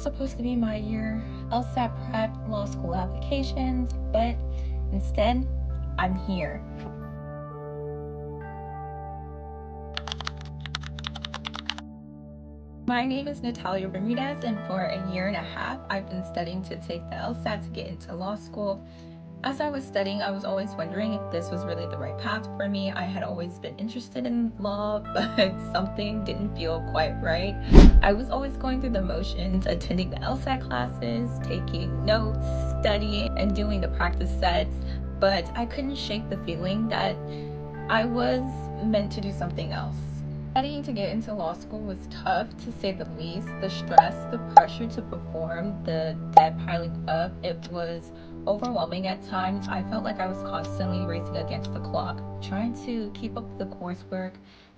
supposed to be my year LSAT prep, law school applications, but instead, I'm here. My name is Natalia Bermudez, and for a year and a half, I've been studying to take the LSAT to get into law school. As I was studying, I was always wondering if this was really the right path for me. I had always been interested in law, but something didn't feel quite right. I was always going through the motions, attending the LSAT classes, taking notes, studying, and doing the practice sets, but I couldn't shake the feeling that I was meant to do something else. Studying to get into law school was tough, to say the least. The stress, the pressure to perform, the debt piling up, it was overwhelming at times. I felt like I was constantly racing against the clock, trying to keep up the coursework,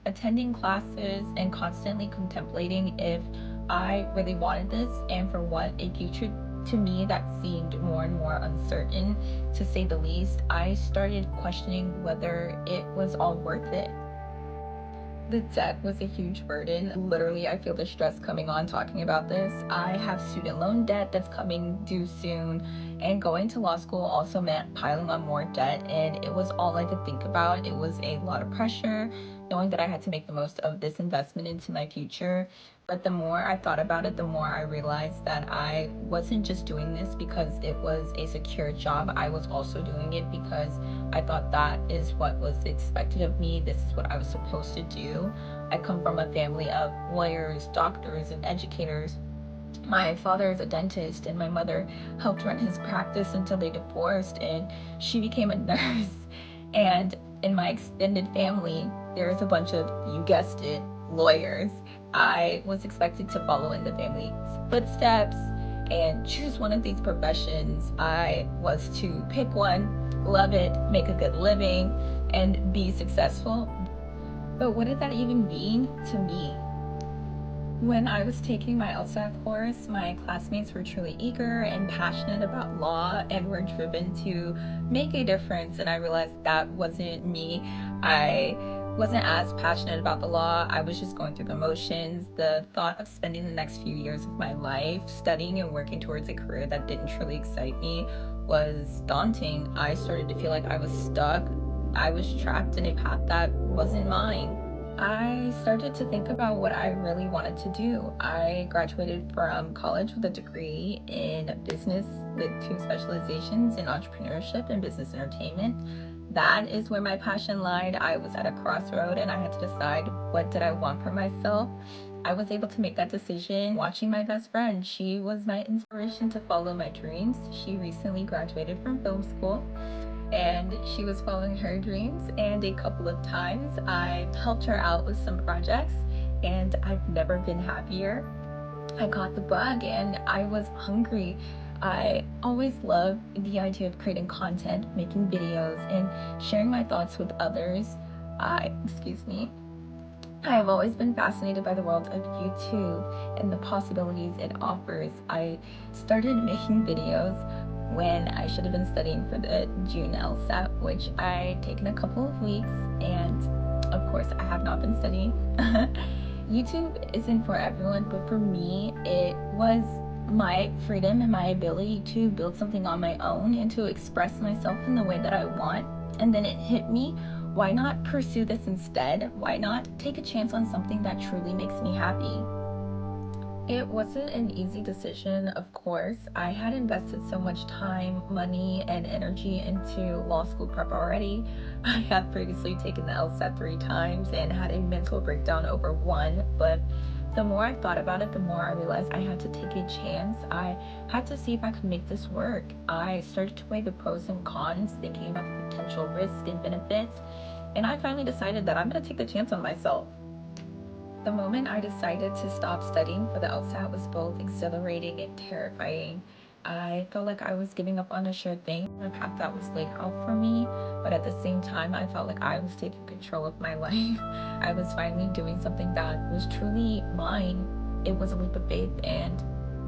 attending classes, and constantly contemplating if I really wanted this and for what. A future to me that seemed more and more uncertain, to say the least. I started questioning whether it was all worth it. The debt was a huge burden. Literally, I feel the stress coming on talking about this. I have student loan debt that's coming due soon, and going to law school also meant piling on more debt, and it was all I could think about. It was a lot of pressure, knowing that I had to make the most of this investment into my future. But the more I thought about it, the more I realized that I wasn't just doing this because it was a secure job. I was also doing it because I thought that is what was expected of me. This is what I was supposed to do. I come from a family of lawyers, doctors, and educators. My father is a dentist, and my mother helped run his practice until they divorced, and she became a nurse. And in my extended family, there's a bunch of, you guessed it, lawyers. I was expected to follow in the family's footsteps and choose one of these professions. I was to pick one, love it, make a good living, and be successful. But what did that even mean to me? When I was taking my LSAT course, my classmates were truly eager and passionate about law and were driven to make a difference, and I realized that wasn't me. I wasn't as passionate about the law. I was just going through the motions. The thought of spending the next few years of my life studying and working towards a career that didn't truly excite me was daunting. I started to feel like I was stuck. I was trapped in a path that wasn't mine. I started to think about what I really wanted to do. I graduated from college with a degree in business with 2 specializations in entrepreneurship and business entertainment. That is where my passion lied. I was at a crossroad and I had to decide, what did I want for myself? I was able to make that decision watching my best friend. She was my inspiration to follow my dreams. She recently graduated from film school, and she was following her dreams, and a couple of times I helped her out with some projects, and I've never been happier. I got the bug and I was hungry. I always loved the idea of creating content, making videos, and sharing my thoughts with others. I have always been fascinated by the world of YouTube and the possibilities it offers. I started making videos when I should have been studying for the June LSAT, which I'd taken a couple of weeks, and of course I have not been studying. YouTube isn't for everyone, but for me, it was my freedom and my ability to build something on my own and to express myself in the way that I want. And then it hit me, why not pursue this instead? Why not take a chance on something that truly makes me happy? It wasn't an easy decision, of course. I had invested so much time, money, and energy into law school prep already. I had previously taken the LSAT 3 times and had a mental breakdown over one, but the more I thought about it, the more I realized I had to take a chance. I had to see if I could make this work. I started to weigh the pros and cons, thinking about the potential risks and benefits, and I finally decided that I'm going to take the chance on myself. The moment I decided to stop studying for the LSAT was both exhilarating and terrifying. I felt like I was giving up on a sure thing, a path that was laid out for me, but at the same time, I felt like I was taking control of my life. I was finally doing something that was truly mine. It was a leap of faith, and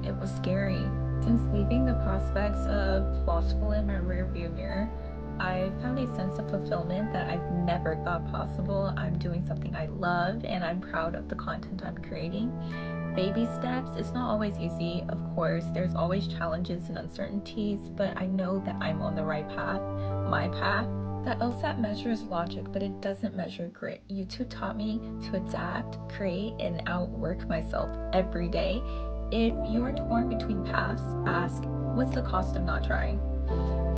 it was scary. Since leaving the prospects of law school in my rearview mirror, I found a sense of fulfillment that I've never thought possible. I'm doing something I love and I'm proud of the content I'm creating. Baby steps, it's not always easy, of course. There's always challenges and uncertainties, but I know that I'm on the right path, my path. That LSAT measures logic, but it doesn't measure grit. YouTube taught me to adapt, create, and outwork myself every day. If you are torn between paths, ask, what's the cost of not trying?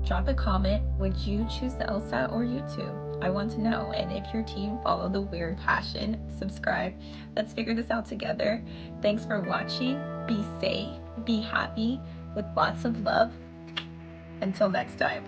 Drop a comment. Would you choose the LSAT or YouTube? I want to know. And if your team follow the weird passion, subscribe. Let's figure this out together. Thanks for watching. Be safe, be happy, with lots of love. Until next time.